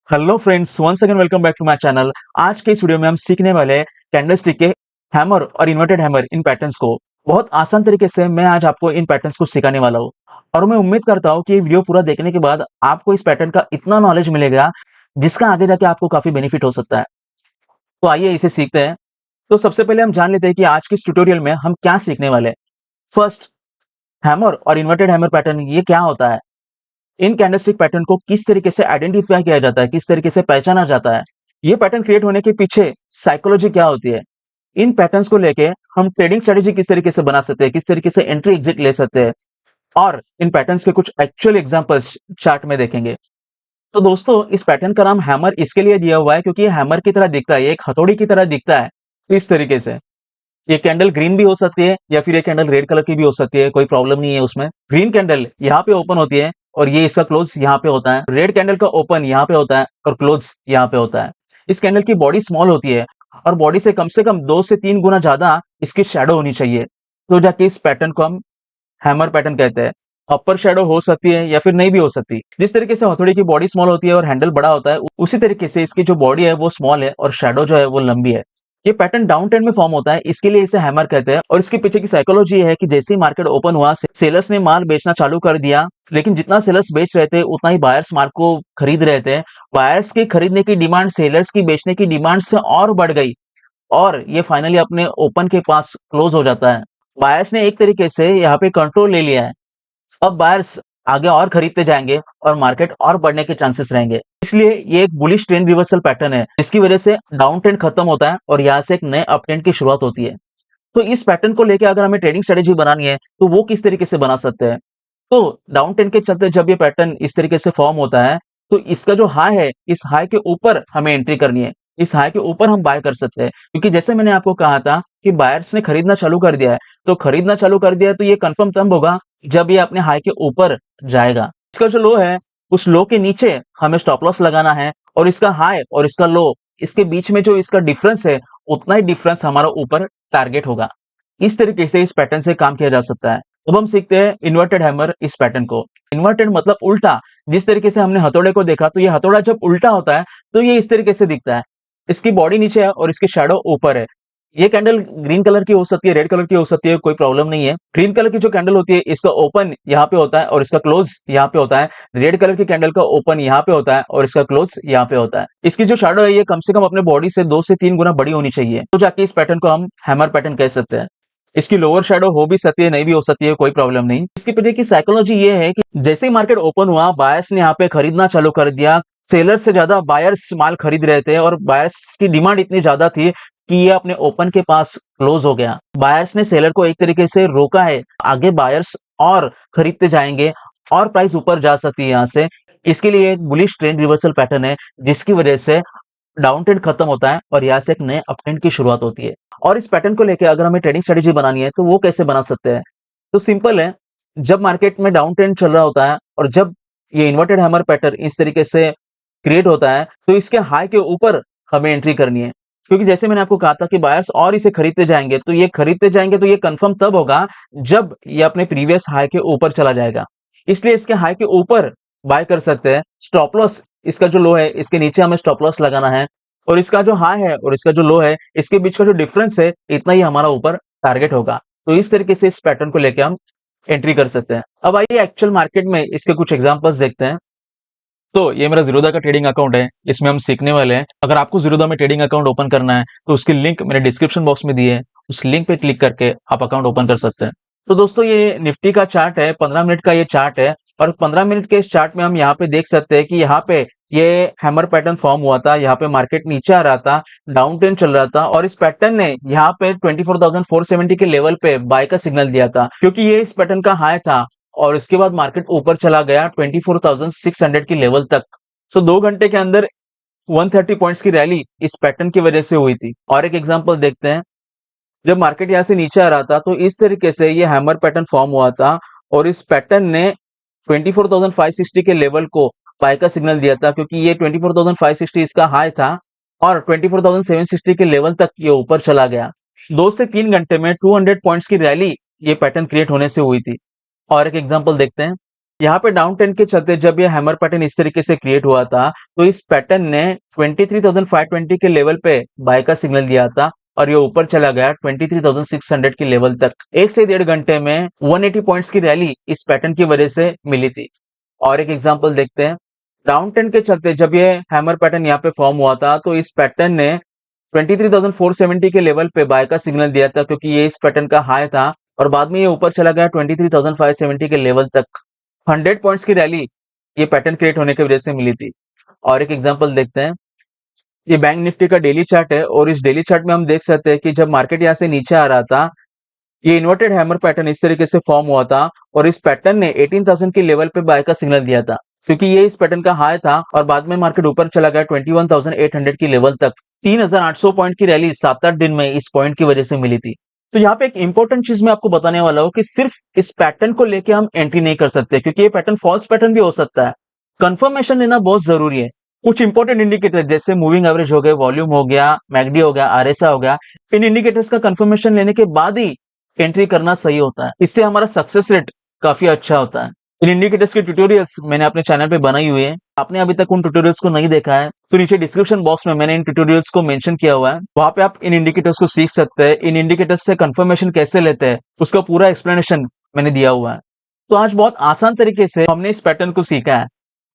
Hello friends, once again welcome back to my channel. आज के इस वीडियो में हम सीखने वाले हैं कैंडलस्टिक के हैमर और इन्वर्टेड हैमर इन पैटर्न्स को। बहुत आसान तरीके से मैं आज आपको इन पैटर्न्स को सिखाने वाला हूँ और मैं उम्मीद करता हूँ कि ये वीडियो पूरा देखने के बाद आपको इस पैटर्न का इतना नॉलेज मिलेगा जिसका आगे जाके आपको काफी बेनिफिट हो सकता है। तो आइए इसे सीखते हैं। तो सबसे पहले हम जान लेते हैं कि आज के इस ट्यूटोरियल में हम क्या सीखने वाले हैं। फर्स्ट, हैमर और इन्वर्टेड हैमर पैटर्न ये क्या होता है, इन कैंडलस्टिक पैटर्न को किस तरीके से आइडेंटिफाई किया जाता है, किस तरीके से पहचाना जाता है, ये पैटर्न क्रिएट होने के पीछे साइकोलॉजी क्या होती है, इन पैटर्न्स को लेके हम ट्रेडिंग स्ट्रेटेजी किस तरीके से बना सकते हैं, किस तरीके से एंट्री एग्जिट ले सकते हैं और इन पैटर्न्स के कुछ एक्चुअल एग्जांपल्स चार्ट में देखेंगे। तो दोस्तों, इस पैटर्न का नाम हैमर इसके लिए दिया हुआ है क्योंकि ये हैमर की तरह दिखता है, ये एक हथौड़ी की तरह दिखता है। तो इस तरीके से ये कैंडल ग्रीन भी हो सकती है या फिर ये कैंडल रेड कलर की भी हो सकती है, कोई प्रॉब्लम नहीं है उसमें। ग्रीन कैंडल यहाँ पे ओपन होती है और ये इसका क्लोज यहाँ पे होता है। रेड कैंडल का ओपन यहाँ पे होता है और क्लोज यहाँ पे होता है। इस कैंडल की बॉडी स्मॉल होती है और बॉडी से कम 2 से 3 गुना ज्यादा इसकी शैडो होनी चाहिए, तो जाके इस पैटर्न को हम हैमर पैटर्न कहते हैं। अपर शैडो हो सकती है या फिर नहीं भी हो सकती। जिस तरीके से हथौड़ी की बॉडी स्मॉल होती है और हैंडल बड़ा होता है, उसी तरीके से इसकी जो बॉडी है वो स्मॉल है और शैडो जो है वो लंबी है। ये पैटर्न डाउन ट्रेंड में फॉर्म होता है, इसके लिए इसे हैमर कहते हैं। और इसके पीछे की साइकोलॉजी है कि जैसे ही मार्केट ओपन हुआ, सेलर्स ने माल बेचना चालू कर दिया, लेकिन जितना सेलर्स बेच रहे थे उतना ही बायर्स माल को खरीद रहे थे। बायर्स की खरीदने की डिमांड सेलर्स की बेचने की डिमांड से और बढ़ गई और ये फाइनली अपने ओपन के पास क्लोज हो जाता है। बायर्स ने एक तरीके से यहाँ पे कंट्रोल ले लिया है। अब बायर्स आगे और खरीदते जाएंगे और मार्केट और बढ़ने के चांसेस रहेंगे। इसलिए ये एक बुलिश ट्रेंड रिवर्सल पैटर्न है, जिसकी वजह से डाउन ट्रेंड खत्म होता है और यहाँ से एक नए अप ट्रेंड की शुरुआत होती है। तो इस पैटर्न को लेके अगर हमें ट्रेडिंग स्ट्रेटेजी बनानी है तो वो किस तरीके से बना सकते हैं। तो डाउन ट्रेंड के चलते जब ये पैटर्न इस तरीके से फॉर्म होता है, तो इसका जो हाई है, इस हाई के ऊपर हमें एंट्री करनी है। इस हाई के ऊपर हम बाय कर सकते हैं क्योंकि जैसे मैंने आपको कहा था कि बायर्स ने खरीदना चालू कर दिया है, तो खरीदना चालू कर दिया है तो ये कंफर्म तब होगा जब ये अपने हाई के ऊपर जाएगा। इसका जो लो है, उस लो के नीचे हमें स्टॉप लॉस लगाना है और इसका हाई और इसका लो, इसके बीच में जो इसका डिफरेंस है, उतना ही डिफरेंस हमारा ऊपर टारगेट होगा। इस तरीके से इस पैटर्न से काम किया जा सकता है। अब हम सीखते हैं इन्वर्टेड हैमर इस पैटर्न को। इन्वर्टेड मतलब उल्टा। जिस तरीके से हमने हथौड़े को देखा, तो ये हथौड़ा जब उल्टा होता है तो ये इस तरीके से दिखता है। इसकी बॉडी नीचे है और इसकी शैडो ऊपर है। ये कैंडल ग्रीन कलर की हो सकती है, रेड कलर की हो सकती है, कोई प्रॉब्लम नहीं है। ग्रीन कलर की जो कैंडल होती है, इसका ओपन यहाँ पे होता है और इसका क्लोज यहाँ पे होता है। रेड कलर की कैंडल का ओपन यहाँ पे होता है और इसका क्लोज यहाँ पे होता है। इसकी जो शैडो है, ये कम से कम अपने बॉडी से 2 से 3 गुना बड़ी होनी चाहिए, तो जाके इस पैटर्न को हम हैमर पैटर्न कह सकते हैं। इसकी लोअर शैडो हो भी सकती है, नहीं भी हो सकती है, कोई प्रॉब्लम नहीं। इसके पीछे की साइकोलॉजी ये है कि जैसे ही मार्केट ओपन हुआ, बायर्स ने यहाँ पे खरीदना चालू कर दिया। सेलर्स से ज्यादा बायर्स माल खरीद रहे थे और बायर्स की डिमांड इतनी ज्यादा थी कि ये अपने ओपन के पास क्लोज हो गया। बायर्स ने सेलर को एक तरीके से रोका है। आगे बायर्स और खरीदते जाएंगे और प्राइस ऊपर जा सकती है यहाँ से। इसके लिए एक बुलिश ट्रेंड रिवर्सल पैटर्न है, जिसकी वजह से डाउन ट्रेंड खत्म होता है और यहाँ से एक नए अप ट्रेंड की शुरुआत होती है। और इस पैटर्न को लेकर अगर हमें ट्रेडिंग स्ट्रेटेजी बनानी है तो वो कैसे बना सकते हैं। तो सिंपल है, जब मार्केट में डाउन ट्रेंड चल रहा होता है और जब ये इन्वर्टेड हैमर पैटर्न इस तरीके से क्रिएट होता है, तो इसके हाई के ऊपर हमें एंट्री करनी है। क्योंकि जैसे मैंने आपको कहा था कि बायर्स और इसे खरीदते जाएंगे, तो ये खरीदते जाएंगे तो ये कंफर्म तब होगा जब ये अपने प्रीवियस हाई के ऊपर चला जाएगा। इसलिए इसके हाई के ऊपर बाय कर सकते हैं। स्टॉप लॉस, इसका जो लो है, इसके नीचे हमें स्टॉप लॉस लगाना है और इसका जो हाई है और इसका जो लो है, इसके बीच का जो डिफरेंस है, इतना ही हमारा ऊपर टारगेट होगा। तो इस तरीके से इस पैटर्न को लेकर हम एंट्री कर सकते हैं। अब आइए एक्चुअल मार्केट में इसके कुछ एग्जांपल्स देखते हैं। तो ये मेरा ज़ीरोधा का ट्रेडिंग अकाउंट है, इसमें हम सीखने वाले हैं। अगर आपको ज़ीरोधा में ट्रेडिंग अकाउंट ओपन करना है तो उसकी लिंक मैंने डिस्क्रिप्शन बॉक्स में दी है, उस लिंक पे क्लिक करके आप अकाउंट ओपन कर सकते हैं। तो दोस्तों, ये निफ्टी का चार्ट है, 15 मिनट का ये चार्ट है और 15 मिनट के इस चार्ट में हम यहाँ पे देख सकते हैं कि यहाँ पे ये हैमर पैटर्न फॉर्म हुआ था। यहाँ पे मार्केट नीचे आ रहा था, डाउन ट्रेंड चल रहा था और इस पैटर्न ने यहाँ पे 24,470 के लेवल पे बाय का सिग्नल दिया था, क्योंकि ये इस पैटर्न का हाई था और इसके बाद मार्केट ऊपर चला गया 24,600 की लेवल तक। सो 2 घंटे के अंदर 130 पॉइंट्स की रैली इस पैटर्न की वजह से हुई थी। और एक एग्जांपल देखते हैं, जब मार्केट यहाँ से नीचे आ रहा था तो इस तरीके से ये हैमर पैटर्न फॉर्म हुआ था और इस पैटर्न ने 24,560 के लेवल को बाय का सिग्नल दिया था, क्योंकि ये 24,560 इसका हाई था और 24,760 के लेवल तक ये ऊपर चला गया। 2 से 3 घंटे में 200 पॉइंट्स की रैली ये पैटर्न क्रिएट होने से हुई थी। और एक एग्जांपल देखते हैं, यहाँ पे डाउन ट्रेंड के चलते जब ये हैमर पैटर्न इस तरीके से क्रिएट हुआ था, तो इस पैटर्न ने 23,520 के लेवल पे बाय का सिग्नल दिया था और ये ऊपर चला गया 23,600 के लेवल तक। 1 से 1.5 घंटे में 180 पॉइंट्स की रैली इस पैटर्न की वजह से मिली थी। और एक एग्जांपल देखते हैं। डाउन ट्रेंड के चलते जब ये हैमर पैटर्न यहाँ पे फॉर्म हुआ था, तो इस पैटर्न ने 23,470 के लेवल पे बाय का सिग्नल दिया था, क्योंकि ये इस पैटर्न का हाई था और बाद में ये ऊपर चला गया 23,570 के लेवल तक। 100 पॉइंट्स की रैली ये पैटर्न क्रिएट होने की वजह से मिली थी। और एक एग्जांपल देखते हैं। ये बैंक निफ्टी का डेली चार्ट है और इस डेली चार्ट में हम देख सकते हैं कि जब मार्केट यहाँ से नीचे आ रहा था, ये इन्वर्टेड हैमर पैटर्न इस तरीके से फॉर्म हुआ था और इस पैटर्न ने 18,000 के लेवल पे बाय का सिग्नल दिया था, क्योंकि ये इस पैटर्न का हाई था और बाद में मार्केट ऊपर चला गया 21,800 की लेवल तक। 3,800 पॉइंट की रैली 7-8 दिन में इस पॉइंट की वजह से मिली थी। तो यहाँ पे एक इंपॉर्टेंट चीज मैं आपको बताने वाला हूँ कि सिर्फ इस पैटर्न को लेके हम एंट्री नहीं कर सकते, क्योंकि ये पैटर्न फॉल्स पैटर्न भी हो सकता है। कंफर्मेशन लेना बहुत जरूरी है। कुछ इंपॉर्टेंट इंडिकेटर जैसे मूविंग एवरेज हो गए, वॉल्यूम हो गया, मैगडी हो गया, आरएसआई हो गया, इन इंडिकेटर्स का कंफर्मेशन लेने के बाद ही एंट्री करना सही होता है। इससे हमारा सक्सेस रेट काफी अच्छा होता है। इन इंडिकेटर्स के ट्यूटोरियल्स मैंने अपने चैनल पे बनाई हुई है। आपने अभी तक उन ट्यूटोरियल्स को नहीं देखा है तो नीचे डिस्क्रिप्शन बॉक्स में मैंने इन ट्यूटोरियल्स को मेंशन किया हुआ है, वहां पे आप इन इंडिकेटर्स को सीख सकते हैं। इन इंडिकेटर्स से कंफर्मेशन कैसे लेते हैं उसका पूरा एक्सप्लेनेशन मैंने दिया हुआ है। तो आज बहुत आसान तरीके से हमने इस पैटर्न को सीखा है।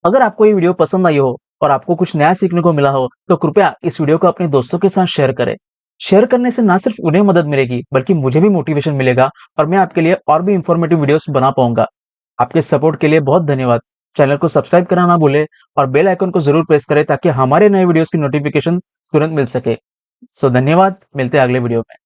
अगर आपको ये वीडियो पसंद आई हो और आपको कुछ नया सीखने को मिला हो, तो कृपया इस वीडियो को अपने दोस्तों के साथ शेयर करें। शेयर करने से ना सिर्फ उन्हें मदद मिलेगी, बल्कि मुझे भी मोटिवेशन मिलेगा और मैं आपके लिए और भी इंफॉर्मेटिव वीडियोस बना पाऊंगा। आपके सपोर्ट के लिए बहुत धन्यवाद। चैनल को सब्सक्राइब करना ना भूलें और बेल आइकन को जरूर प्रेस करें ताकि हमारे नए वीडियोस की नोटिफिकेशन तुरंत मिल सके। धन्यवाद, मिलते हैं अगले वीडियो में।